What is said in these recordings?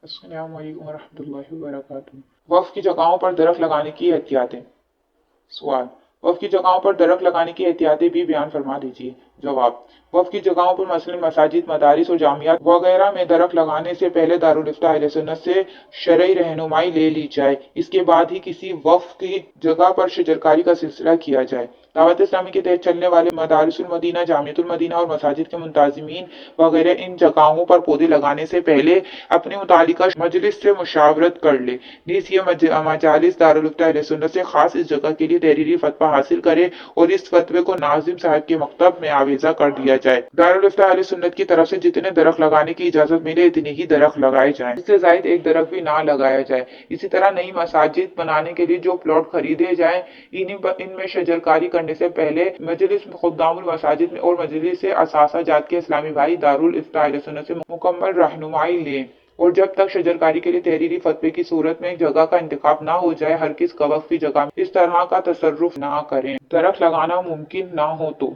अस्सलामु अलैकुम वरहमतुल्लाहि वबरकातुहू। वक्फ की जगहों पर दरख्त लगाने की एहतियातें। सवाल, वक्फ की जगहों पर दरख्त लगाने की एहतियातें भी बयान फरमा दीजिए। जवाब, वक्फ की जगहों पर मसलन मसाजिद, मदारिस और जामियात वगैरह में दरख्त लगाने से पहले दारुल इफ्ता अहले सुन्नत से शरई रहनुमाई ले ली जाए। इसके बाद ही किसी वक्फ की जगह पर शजरकारी का सिलसिला किया जाए। दावत इस्लामी के तहत चलने वाले मदारिसुल मदीना, जामियतुल मदीना और मसाजिद के मुंतजिमीन वगैरह इन जगहों पर पौधे लगाने से पहले अपनी मुतालिका मजलिस से मुशावरत कर ले। नीज ये मजालिस दारुल इफ्ता अहले सुन्नत से खास इस जगह के लिए तहरीरी फतवा हासिल करे और इस फतवे को नाजिम साहब के मकतब में आवेजा कर दिया जाए। दारुल इफ्ता अहले सुन्नत की तरफ से जितने दरख्त लगाने की इजाजत मिले इतने ही दरख्त लगाए जाएं। इससे जायद एक दरख्त भी ना लगाया जाए। इसी तरह नई मसाजिद बनाने के लिए जो प्लॉट खरीदे जाएं इनमें शजरकारी करने से पहले मजलिस खुद्दामुल मसाजिद में और मजलिस से असासा जात के इस्लामी भाई दारुल इफ्ता अहले सुन्नत से मुकम्मल रहनुमाई लें और जब तक शजरकारी के लिए तहरीरी फतवे की सूरत में एक जगह का इंतखाब ना हो जाए हरगिज़ वक्फ की जगह में इस तरह का तसर्रुफ ना करें। दरख्त लगाना मुमकिन ना हो तो।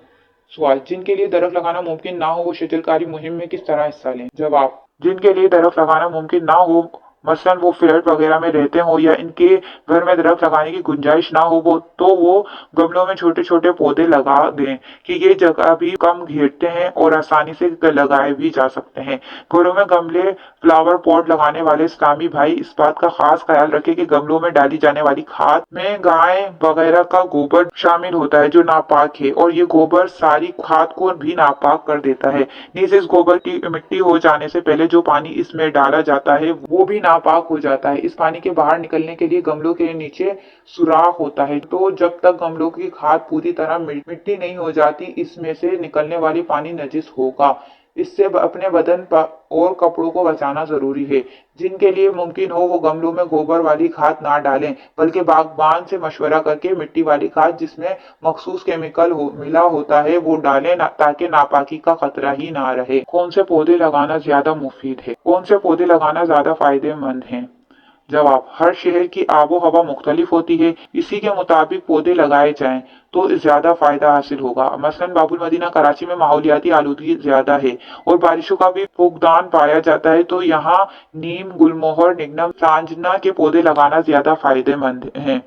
सवाल, जिनके लिए दरख्त लगाना मुमकिन ना हो वो शजरकारी मुहिम में किस तरह हिस्सा लें। जवाब, जिनके लिए दरख्त लगाना मुमकिन ना हो, मसलन वो फ्लैट वगैरह में रहते हो या इनके घर में दरख्त लगाने की गुंजाइश ना हो वो गमलों में छोटे छोटे पौधे लगा दें कि ये जगह भी कम घेरते हैं और आसानी से लगाए भी जा सकते हैं। घरों में गमले फ्लावर पॉट लगाने वाले इस्लामी भाई इस बात का खास ख्याल रखें कि गमलों में डाली जाने वाली खाद में गाय वगैरह का गोबर शामिल होता है जो नापाक है और ये गोबर सारी खाद को भी नापाक कर देता है। नीचे इस गोबर की मिट्टी हो जाने से पहले जो पानी इसमें डाला जाता है वो भी नापाक हो जाता है। इस पानी के बाहर निकलने के लिए गमलों के नीचे सुराख होता है, तो जब तक गमलों की खाद पूरी तरह मिट्टी नहीं हो जाती इसमें से निकलने वाली पानी नजिस होगा। इससे अपने बदन और कपड़ों को बचाना जरूरी है। जिनके लिए मुमकिन हो वो गमलों में गोबर वाली खाद ना डालें बल्कि बागबान से मशवरा करके मिट्टी वाली खाद जिसमें मखसूस केमिकल मिला होता है वो डालें ताकि नापाकी का खतरा ही ना रहे। कौन से पौधे लगाना ज्यादा मुफीद है। कौन से पौधे लगाना ज्यादा फायदेमंद है। जवाब, हर शहर की आबो हवा मुख्तलिफ होती है, इसी के मुताबिक पौधे लगाए जाएं तो ज्यादा फायदा हासिल होगा। मसलन बाबुल मदीना कराची में माहौलियाती आलूदगी ज्यादा है और बारिशों का भी फुकदान पाया जाता है, तो यहाँ नीम, गुलमोहर, निगनम, सांजना के पौधे लगाना ज्यादा फायदेमंद है।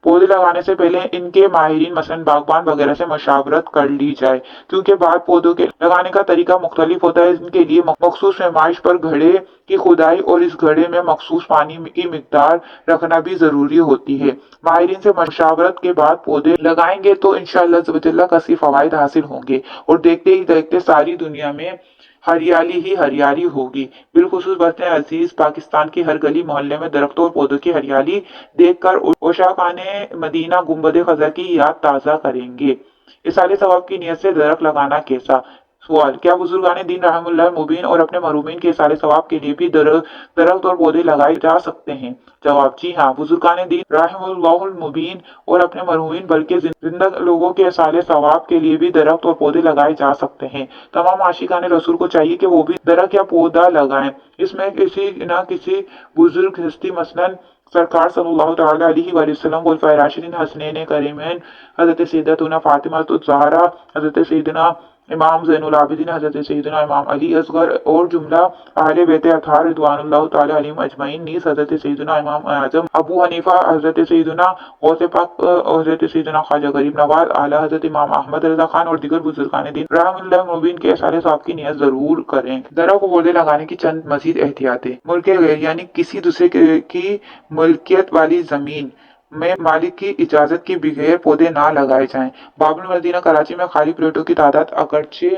पौधे लगाने से पहले इनके माहिरीन मसलन बागबान वगैरह से मशावरत कर ली जाए क्योंकि बाद पौधों के लगाने का तरीका मुख्तलिफ होता है। इनके लिए मखसूस पैमाइश पर घड़े की खुदाई और इस घड़े में मखसूस पानी की मिकदार रखना भी जरूरी होती है। माहिरीन से मशावरत के बाद पौधे लगाएंगे तो इंशाअल्लाह कसी फवायद हासिल होंगे और देखते ही देखते सारी दुनिया में हरियाली ही हरियाली होगी। बिलखुसूस वतन अजीज पाकिस्तान की हर गली मोहल्ले में दरख्तों और पौधों की हरियाली देखकर ओशाकाने मदीना गुंबद खजा की याद ताज़ा करेंगे। इसाले सवाब की नियत से दरख्त लगाना कैसा। सवाल, क्या बुजुर्गान दीन रहमुल्लाह मुबीन और अपने मरूमीन के इसाले सवाब के लिए भी दरख्त और पौधे लगाए जा सकते हैं। जवाब, जी हाँ, बुजुर्गान दीन रहमुल्लाहुल मुबीन और अपने मरूमीन बल्कि जिंदा लोगों के इसाले सवाब के लिए भी दरख्त और पौधे लगाए जा सकते हैं। तमाम आशिकान रसूल को चाहिए कि वो भी दरख्त या पौधा लगाएं। इसमें किसी न किसी बुजुर्ग हस्ती मसलन सरकार सल्लल्लाहु तआला अलैहि वसल्लम खुलफाए राशिदीन हसनैन करीमैन हजरत सैयदतुना फातिमा ज़हरा, हजरत सैयदना इमाम ज़ैनुल आबिदीन, हजरत सैयदना इमाम अली असगर और जुमला अहले बैत अतहार रिदवानुल्लाह तआला अलैहिम अजमईन, नीस हजरत सैयदना इमाम आजम अबू हनीफा, हजरत सैयदना गौसे पाक, हजरत सैयदना ख्वाजा गरीब नवाज, आला हजरत इमाम अहमद रजा खान और दीगर बुजुर्गान दीन रहमुल्लाह मुबीन के इसाले सवाब की नियत जरूर करें। दरख्त को पौधे लगाने की चंद मजीद एहतियातें। मुल्क गैर यानी किसी दूसरे की मुल्कियत वाली जमीन में मालिक की इजाजत के बगैर पौधे ना लगाए जाएं। बाबुल मदीना कराची में खाली प्लॉटों की तादाद अगरचे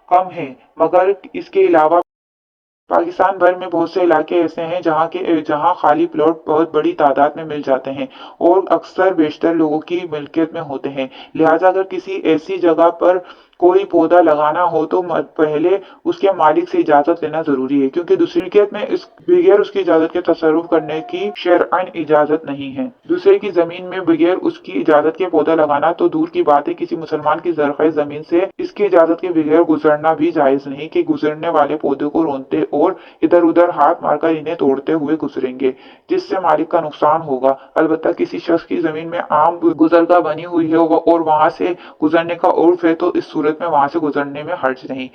कम है मगर इसके अलावा पाकिस्तान भर में बहुत से इलाके ऐसे हैं जहां खाली प्लॉट बहुत बड़ी तादाद में मिल जाते हैं और अक्सर बेशतर लोगों की मिल्कियत में होते हैं। लिहाजा अगर किसी ऐसी जगह पर कोई पौधा लगाना हो तो पहले उसके मालिक से इजाजत लेना जरूरी है क्योंकि दूसरी मिल्कियत में इस बगैर उसकी इजाजत के तसर्रुफ करने की शरअन इजाजत नहीं है। दूसरे की जमीन में बगैर उसकी इजाजत के पौधा लगाना तो दूर की बात है, किसी मुसलमान की ज़रख़ जमीन से इसकी इजाजत के बगैर गुजरना भी जायज नहीं कि गुजरने वाले पौधे को रोनते और इधर उधर हाथ मारकर इन्हें तोड़ते हुए गुजरेंगे जिससे मालिक का नुकसान होगा। अलबत्ता किसी शख्स की जमीन में आम गुजरगाह बनी हुई है और वहां से गुजरने का उर्फ है तो इस सूरत में वहां से गुजरने में हर्ज नहीं।